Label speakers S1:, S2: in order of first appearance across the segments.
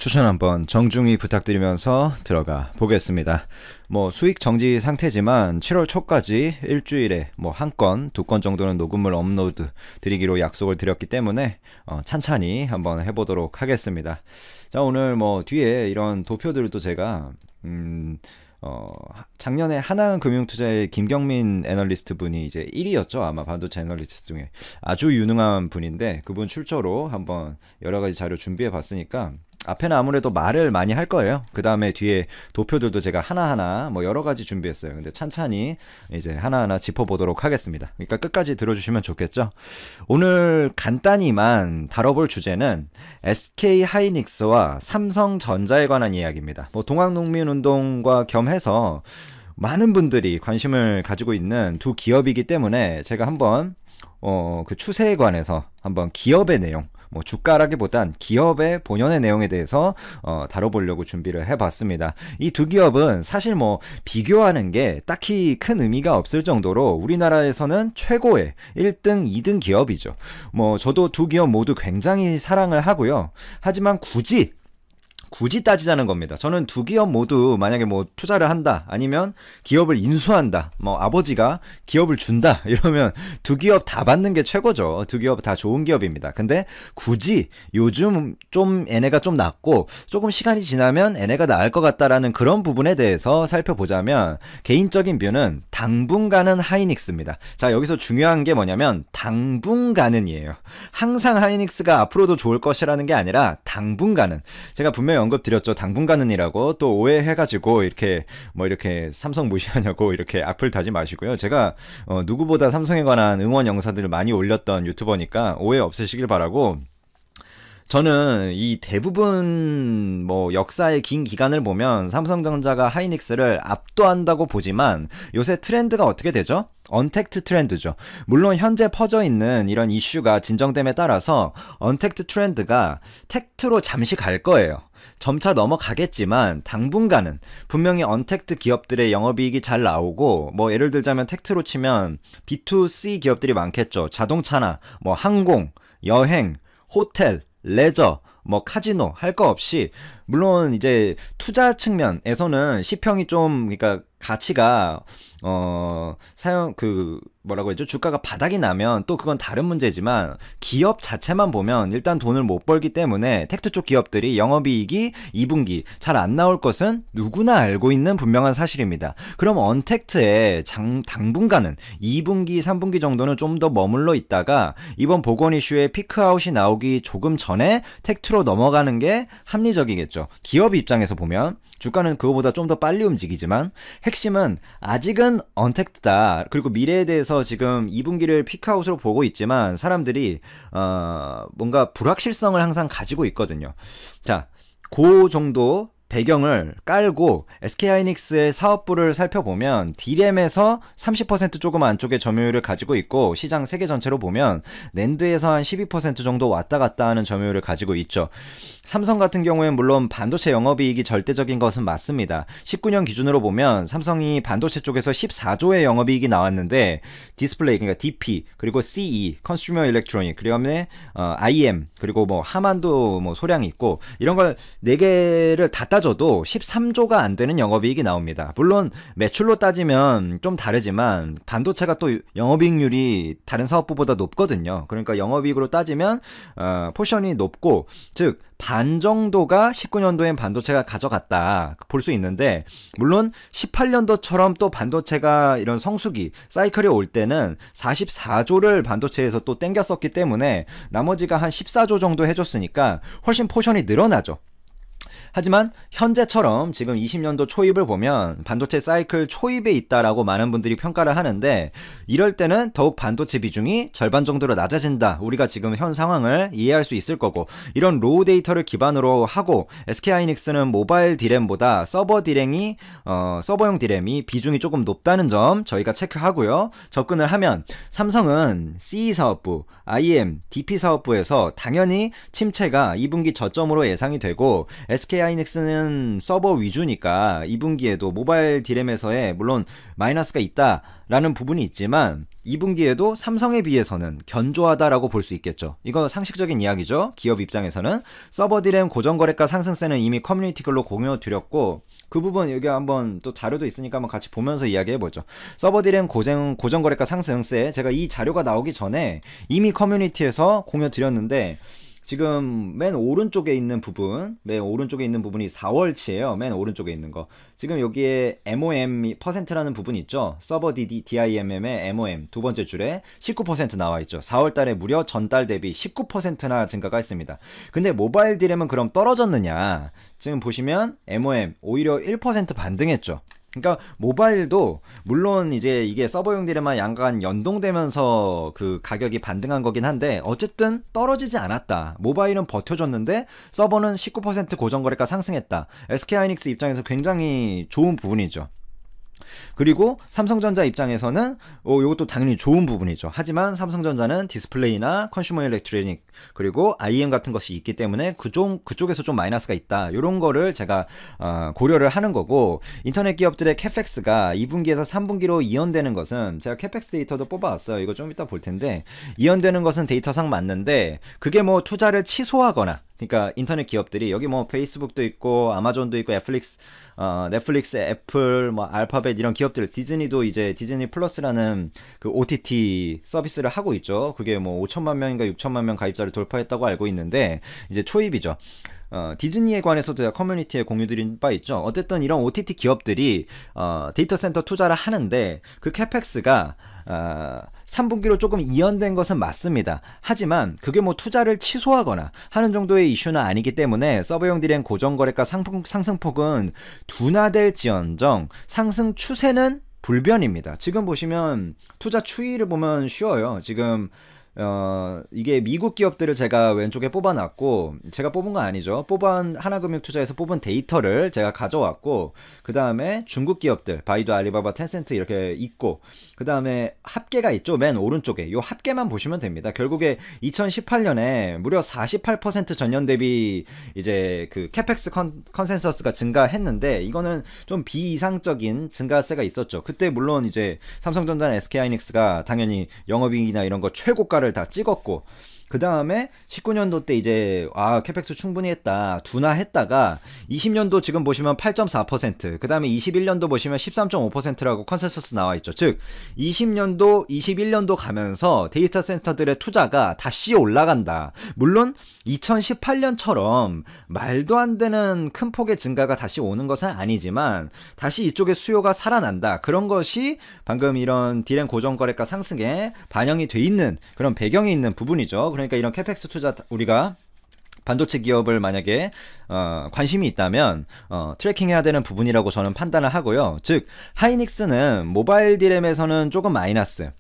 S1: 추천 한번 정중히 부탁드리면서 들어가 보겠습니다. 수익 정지 상태지만 7월 초까지 일주일에 한 건, 두 건 정도는 녹음을 업로드 드리기로 약속을 드렸기 때문에 찬찬히 한번 해보도록 하겠습니다. 자, 오늘 뒤에 이런 도표들도 제가 작년에 하나금융투자의 김경민 애널리스트 분이 이제 1위였죠. 아마 반도체 애널리스트 중에 아주 유능한 분인데, 그분 출처로 한번 여러가지 자료 준비해 봤으니까 앞에는 아무래도 말을 많이 할 거예요. 그 다음에 뒤에 도표들도 제가 하나하나 여러가지 준비했어요. 근데 찬찬히 이제 하나하나 짚어보도록 하겠습니다. 그러니까 끝까지 들어주시면 좋겠죠. 오늘 간단히만 다뤄볼 주제는 SK하이닉스와 삼성전자에 관한 이야기입니다. 동학농민운동과 겸해서 많은 분들이 관심을 가지고 있는 두 기업이기 때문에 제가 한번 그 추세에 관해서 한번 기업의 내용, 주가라기보단 기업의 본연의 내용에 대해서 다뤄보려고 준비를 해봤습니다. 이 두 기업은 사실 비교하는 게 딱히 큰 의미가 없을 정도로 우리나라에서는 최고의 1등, 2등 기업이죠. 저도 두 기업 모두 굉장히 사랑을 하고요. 하지만 굳이 따지자는 겁니다. 저는 두 기업 모두 만약에 투자를 한다, 아니면 기업을 인수한다, 아버지가 기업을 준다 이러면 두 기업 다 받는 게 최고죠. 두 기업 다 좋은 기업입니다. 근데 굳이 요즘 좀 얘네가 좀 낫고 조금 시간이 지나면 얘네가 나을 것 같다라는 그런 부분에 대해서 살펴보자면, 개인적인 뷰는 당분간은 하이닉스입니다. 자, 여기서 중요한 게 뭐냐면 당분간은이에요. 항상 하이닉스가 앞으로도 좋을 것이라는 게 아니라 당분간은. 제가 분명히 언급드렸죠. 당분간은이라고. 또 오해해가지고 이렇게 삼성 무시하냐고 이렇게 악플 다지 마시고요. 제가 누구보다 삼성에 관한 응원 영상들을 많이 올렸던 유튜버니까 오해 없으시길 바라고, 저는 이 대부분 역사의 긴 기간을 보면 삼성전자가 하이닉스를 압도한다고 보지만, 요새 트렌드가 어떻게 되죠? 언택트 트렌드죠. 물론 현재 퍼져 있는 이런 이슈가 진정됨에 따라서 언택트 트렌드가 텍트로 잠시 갈 거예요. 점차 넘어가겠지만 당분간은 분명히 언택트 기업들의 영업이익이 잘 나오고, 예를 들자면 텍트로 치면 B2C 기업들이 많겠죠. 자동차나 항공, 여행, 호텔, 레저, 카지노 할 거 없이, 물론 이제 투자 측면에서는 시평이 좀, 그러니까 가치가 주가가 바닥이 나면 또 그건 다른 문제지만, 기업 자체만 보면 일단 돈을 못 벌기 때문에 텍트 쪽 기업들이 영업이익이 2분기 잘 안 나올 것은 누구나 알고 있는 분명한 사실입니다. 그럼 언택트에 당분간은 2분기, 3분기 정도는 좀 더 머물러 있다가 이번 보건 이슈에 피크아웃이 나오기 조금 전에 텍트로 넘어가는 게 합리적이겠죠. 기업 입장에서 보면 주가는 그거보다 좀 더 빨리 움직이지만, 핵심은 아직은 언택트다. 그리고 미래에 대해서 지금 2분기를 피크아웃으로 보고 있지만 사람들이 뭔가 불확실성을 항상 가지고 있거든요. 자, 그 정도 배경을 깔고 SK하이닉스의 사업부를 살펴보면 D램에서 30% 조금 안쪽에 점유율을 가지고 있고, 시장 세계 전체로 보면 낸드에서 한 12% 정도 왔다 갔다 하는 점유율을 가지고 있죠. 삼성 같은 경우에는 물론 반도체 영업이익이 절대적인 것은 맞습니다. 19년 기준으로 보면 삼성이 반도체 쪽에서 14조의 영업이익이 나왔는데, 디스플레이, 그러니까 DP, 그리고 CE, 컨슈머 일렉트로닉, 그리고 IM, 그리고 하만도 소량이 있고, 이런 걸 4개를 다 따져도 13조가 안 되는 영업이익이 나옵니다. 물론 매출로 따지면 좀 다르지만 반도체가 또 영업이익률이 다른 사업부보다 높거든요. 그러니까 영업이익으로 따지면 포션이 높고, 즉 반 정도가 19년도엔 반도체가 가져갔다 볼 수 있는데, 물론 18년도처럼 또 반도체가 이런 성수기 사이클이 올 때는 44조를 반도체에서 또 땡겼었기 때문에 나머지가 한 14조 정도 해줬으니까 훨씬 포션이 늘어나죠. 하지만 현재처럼 지금 20년도 초입을 보면 반도체 사이클 초입에 있다라고 많은 분들이 평가를 하는데, 이럴 때는 더욱 반도체 비중이 절반 정도로 낮아진다. 우리가 지금 현 상황을 이해할 수 있을 거고, 이런 로우 데이터를 기반으로 하고 SK하이닉스는 모바일 디램보다 서버용 디램이 비중이 조금 높다는 점 저희가 체크하고요. 접근을 하면 삼성은 CE 사업부, IM, DP 사업부에서 당연히 침체가 2분기 저점으로 예상이 되고, SK SK하이닉스는 서버 위주니까 2분기에도 모바일 디램에서의 물론 마이너스가 있다라는 부분이 있지만 2분기에도 삼성에 비해서는 견조하다라고 볼 수 있겠죠. 이거 상식적인 이야기죠. 기업 입장에서는 서버 디램 고정거래가 상승세는 이미 커뮤니티 글로 공유 드렸고, 그 부분 여기 한번 또 자료도 있으니까 한번 같이 보면서 이야기해보죠. 서버 디램 고정거래가 상승세, 제가 이 자료가 나오기 전에 이미 커뮤니티에서 공유 드렸는데, 지금 맨 오른쪽에 있는 부분, 맨 오른쪽에 있는 부분이 4월치예요. 맨 오른쪽에 있는 거. 지금 여기에 MOM 퍼센트라는 부분이 있죠. 서버 DIMM의 MOM 두 번째 줄에 19% 나와 있죠. 4월 달에 무려 전달 대비 19%나 증가가 했습니다. 근데 모바일 디램은 그럼 떨어졌느냐? 지금 보시면 MOM 오히려 1% 반등했죠. 그러니까 모바일도 물론 이제 이게 서버용 디램만 약간 연동되면서 그 가격이 반등한 거긴 한데 어쨌든 떨어지지 않았다. 모바일은 버텨줬는데 서버는 19% 고정거래가 상승했다. SK하이닉스 입장에서 굉장히 좋은 부분이죠. 그리고 삼성전자 입장에서는 이것도 당연히 좋은 부분이죠. 하지만 삼성전자는 디스플레이나 컨슈머 일렉트로닉 그리고 IM 같은 것이 있기 때문에 그쪽에서 좀 마이너스가 있다. 이런 거를 제가 고려를 하는 거고, 인터넷 기업들의 캐펙스가 2분기에서 3분기로 이연되는 것은 제가 캐펙스 데이터도 뽑아왔어요. 이거 좀 이따 볼 텐데, 이연되는 것은 데이터상 맞는데 그게 뭐 투자를 취소하거나, 그러니까 인터넷 기업들이 여기 뭐 페이스북도 있고 아마존도 있고 넷플릭스, 애플, 뭐 알파벳 이런 기업들, 디즈니도 이제 디즈니 플러스라는 그 OTT 서비스를 하고 있죠. 그게 뭐 5천만 명인가 6천만 명 가입자를 돌파했다고 알고 있는데 이제 초입이죠. 디즈니에 관해서도 제가 커뮤니티에 공유드린 바 있죠. 어쨌든 이런 OTT 기업들이 데이터 센터 투자를 하는데 그 캐펙스가 3분기로 조금 이연된 것은 맞습니다. 하지만 그게 뭐 투자를 취소하거나 하는 정도의 이슈는 아니기 때문에 서버용 디램 고정거래가 상승폭은 둔화될지언정 상승 추세는 불변입니다. 지금 보시면 투자 추이를 보면 쉬워요. 지금 이게 미국 기업들을 제가 왼쪽에 뽑아놨고, 제가 뽑은 건 아니죠. 하나금융투자에서 뽑은 데이터를 제가 가져왔고, 그 다음에 중국 기업들, 바이두, 알리바바, 텐센트 이렇게 있고, 그 다음에 합계가 있죠. 맨 오른쪽에. 요 합계만 보시면 됩니다. 결국에 2018년에 무려 48% 전년 대비 이제 그 캐펙스 컨센서스가 증가했는데, 이거는 좀 비이상적인 증가세가 있었죠. 그때 물론 이제 삼성전자나 SK하이닉스가 당연히 영업이익이나 이런 거 최고가를 다 찍었고, 그 다음에 19년도 때 이제 캐펙스 충분히 했다 둔화했다가 20년도 지금 보시면 8.4%, 그 다음에 21년도 보시면 13.5%라고 컨센서스 나와 있죠. 즉 20년도 21년도 가면서 데이터 센터들의 투자가 다시 올라간다. 물론 2018년처럼 말도 안 되는 큰 폭의 증가가 다시 오는 것은 아니지만 다시 이쪽에 수요가 살아난다. 그런 것이 방금 이런 디램 고정거래가 상승에 반영이 돼 있는 그런 배경이 있는 부분이죠. 그러니까 이런 캐펙스 투자, 우리가 반도체 기업을 만약에 관심이 있다면 트래킹해야 되는 부분이라고 저는 판단을 하고요. 즉 하이닉스는 모바일 디램에서는 조금 마이너스,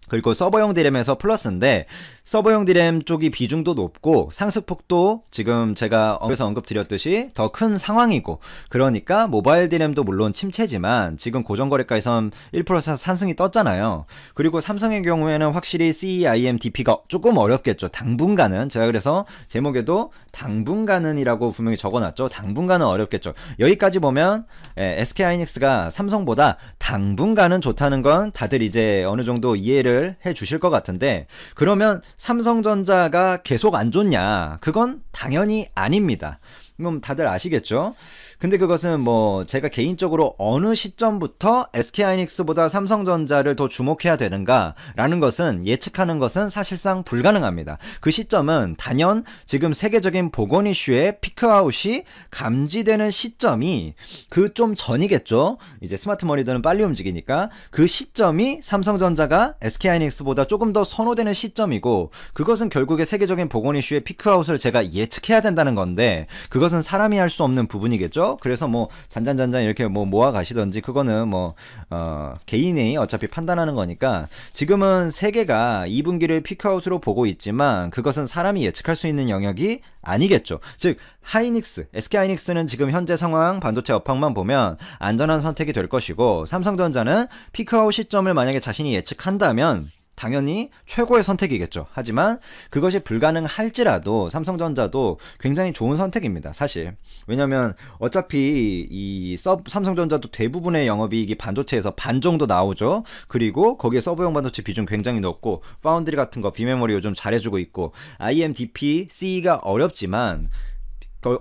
S1: 그리고 서버용 디램에서 플러스인데 서버용 디램 쪽이 비중도 높고 상승폭도 지금 제가 언급드렸듯이 더 큰 상황이고, 그러니까 모바일 디램도 물론 침체지만 지금 고정거래가에선 1% 상승이 떴잖아요. 그리고 삼성의 경우에는 확실히 CIM DP가 조금 어렵겠죠. 당분간은. 제가 그래서 제목에도 당분간은이라고 분명히 적어놨죠. 당분간은 어렵겠죠. 여기까지 보면 SK하이닉스가 삼성보다 당분간은 좋다는 건 다들 이제 어느 정도 이해를 해 주실 것 같은데, 그러면 삼성전자가 계속 안 좋냐? 그건 당연히 아닙니다. 그럼 다들 아시겠죠? 근데 그것은 뭐 제가 개인적으로 어느 시점부터 SK하이닉스보다 삼성전자를 더 주목해야 되는가 라는 것은 예측하는 것은 사실상 불가능합니다. 그 시점은 단연 지금 세계적인 보건 이슈의 피크아웃이 감지되는 시점이 그 좀 전이겠죠. 이제 스마트 머니들은 빨리 움직이니까 그 시점이 삼성전자가 SK하이닉스보다 조금 더 선호되는 시점이고, 그것은 결국에 세계적인 보건 이슈의 피크아웃을 제가 예측해야 된다는 건데 그것은 사람이 할 수 없는 부분이겠죠. 그래서 뭐 잔잔 이렇게 뭐 모아 가시던지 그거는 뭐 개인이 어차피 판단하는 거니까, 지금은 세계가 2분기를 피크아웃으로 보고 있지만 그것은 사람이 예측할 수 있는 영역이 아니겠죠. 즉 SK하이닉스는 지금 현재 상황 반도체 업황만 보면 안전한 선택이 될 것이고, 삼성전자는 피크아웃 시점을 만약에 자신이 예측한다면 당연히 최고의 선택이겠죠. 하지만 그것이 불가능할지라도 삼성전자도 굉장히 좋은 선택입니다, 사실. 왜냐면 어차피 이 삼성전자도 대부분의 영업이익이 반도체에서 반 정도 나오죠. 그리고 거기에 서버용 반도체 비중 굉장히 높고, 파운드리 같은 거 비메모리 요즘 잘해주고 있고, IMDP, C가 어렵지만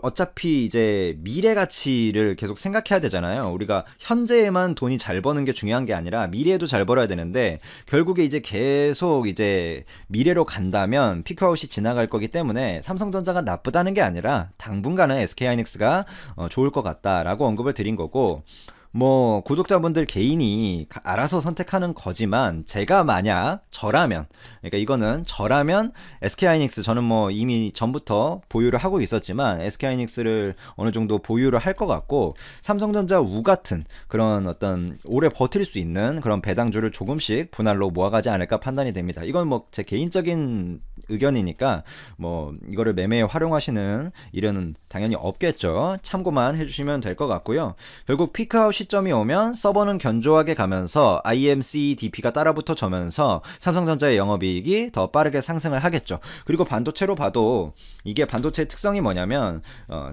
S1: 어차피 이제 미래 가치를 계속 생각해야 되잖아요. 우리가 현재에만 돈이 잘 버는 게 중요한 게 아니라 미래에도 잘 벌어야 되는데, 결국에 이제 계속 이제 미래로 간다면 피크아웃이 지나갈 거기 때문에 삼성전자가 나쁘다는 게 아니라 당분간은 SK하이닉스가 좋을 것 같다라고 언급을 드린 거고, 뭐 구독자분들 개인이 알아서 선택하는 거지만, 제가 만약 저라면, 그러니까 이거는 저라면 SK하이닉스, 저는 뭐 이미 전부터 보유를 하고 있었지만 SK하이닉스를 어느 정도 보유를 할 것 같고, 삼성전자 우 같은 그런 어떤 오래 버틸 수 있는 그런 배당주를 조금씩 분할로 모아가지 않을까 판단이 됩니다. 이건 뭐 제 개인적인 의견이니까 뭐 이거를 매매에 활용하시는 일은 당연히 없겠죠. 참고만 해주시면 될 것 같고요. 결국 피크아웃 시점이 오면 서버는 견조하게 가면서 IMCDP가 따라붙어져면서 삼성전자의 영업이익이 더 빠르게 상승을 하겠죠. 그리고 반도체로 봐도 이게 반도체의 특성이 뭐냐면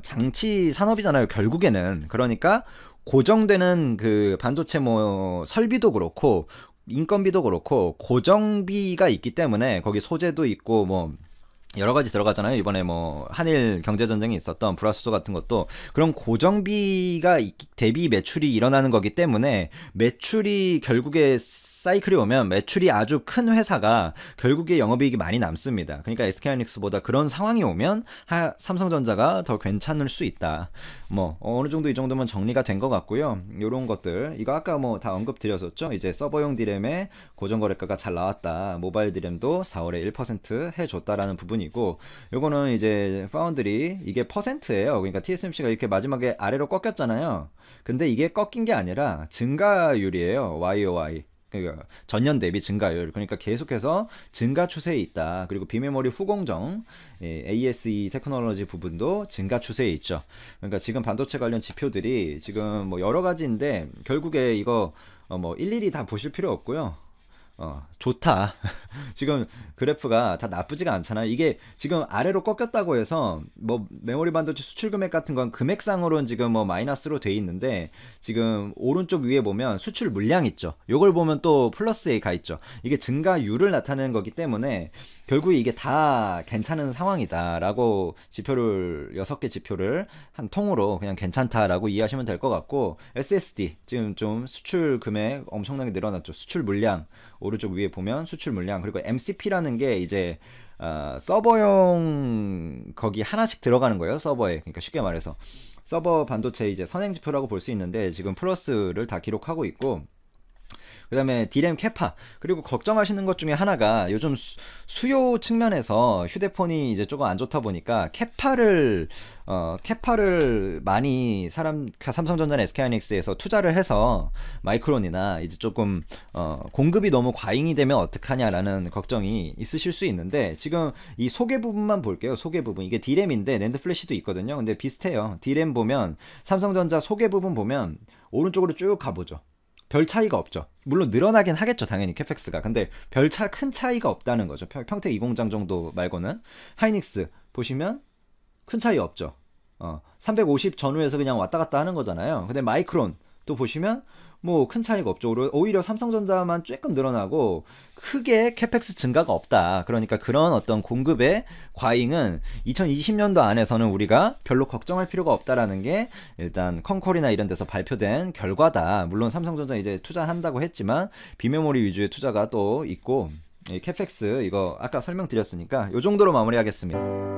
S1: 장치 산업이잖아요, 결국에는. 그러니까 고정되는 그 반도체 뭐 설비도 그렇고 인건비도 그렇고 고정비가 있기 때문에, 거기 소재도 있고 뭐 여러 가지 들어가잖아요. 이번에 뭐 한일 경제 전쟁이 있었던 불화수소 같은 것도 그런 고정비가 대비 매출이 일어나는 거기 때문에, 매출이 결국에 사이클이 오면 매출이 아주 큰 회사가 결국에 영업이익이 많이 남습니다. 그러니까 SK하이닉스보다 그런 상황이 오면 삼성전자가 더 괜찮을 수 있다. 뭐 어느 정도 이 정도면 정리가 된 것 같고요. 이런 것들, 이거 아까 뭐 다 언급드렸었죠. 이제 서버용 디램의 고정거래가가 잘 나왔다, 모바일 디램도 4월에 1% 해줬다라는 부분이고, 요거는 이제 파운드리, 이게 퍼센트예요. 그러니까 TSMC가 이렇게 마지막에 아래로 꺾였잖아요. 근데 이게 꺾인 게 아니라 증가율이에요. YOY. 그러니까 전년 대비 증가율. 그러니까 계속해서 증가 추세에 있다. 그리고 비메모리 후공정, ASE 테크놀로지 부분도 증가 추세에 있죠. 그러니까 지금 반도체 관련 지표들이 지금 뭐 여러 가지인데, 결국에 이거 뭐 일일이 다 보실 필요 없고요. 좋다. 지금 그래프가 다 나쁘지가 않잖아요. 이게 지금 아래로 꺾였다고 해서 뭐 메모리 반도체 수출 금액 같은 건 금액상으로는 지금 뭐 마이너스로 돼 있는데, 지금 오른쪽 위에 보면 수출 물량 있죠. 요걸 보면 또 플러스에 가 있죠. 이게 증가율을 나타내는 거기 때문에 결국에 이게 다 괜찮은 상황이다라고, 지표를 6개 지표를 한 통으로 그냥 괜찮다라고 이해하시면 될 것 같고, SSD 지금 좀 수출 금액 엄청나게 늘어났죠. 수출 물량 오른쪽 위에 보면 수출 물량, 그리고 MCP라는 게 이제 서버용 거기 하나씩 들어가는 거예요, 서버에. 그러니까 쉽게 말해서 서버 반도체 이제 선행 지표라고 볼 수 있는데, 지금 플러스를 다 기록하고 있고, 그 다음에 디램 캐파, 그리고 걱정하시는 것 중에 하나가 요즘 수요 측면에서 휴대폰이 이제 조금 안 좋다 보니까 캐파를 많이 삼성전자나 SK하이닉스에서 투자를 해서 마이크론이나 이제 조금 공급이 너무 과잉이 되면 어떡하냐라는 걱정이 있으실 수 있는데, 지금 이 소개 부분만 볼게요. 소개 부분, 이게 디램인데 낸드 플래시도 있거든요. 근데 비슷해요. 디램 보면 삼성전자 소개 부분 보면 오른쪽으로 쭉 가보죠. 별 차이가 없죠. 물론 늘어나긴 하겠죠, 당연히 캐펙스가. 근데 큰 차이가 없다는 거죠. 평택 2공장 정도 말고는. 하이닉스 보시면 큰 차이 없죠. 350 전후에서 그냥 왔다 갔다 하는 거잖아요. 근데 마이크론 또 보시면 뭐 큰 차이가 없죠. 오히려 삼성전자만 조금 늘어나고 크게 캐펙스 증가가 없다. 그러니까 그런 어떤 공급의 과잉은 2020년도 안에서는 우리가 별로 걱정할 필요가 없다라는 게 일단 컨콜이나 이런 데서 발표된 결과다. 물론 삼성전자 이제 투자한다고 했지만 비메모리 위주의 투자가 또 있고, 캐펙스 이거 아까 설명드렸으니까 요 정도로 마무리하겠습니다.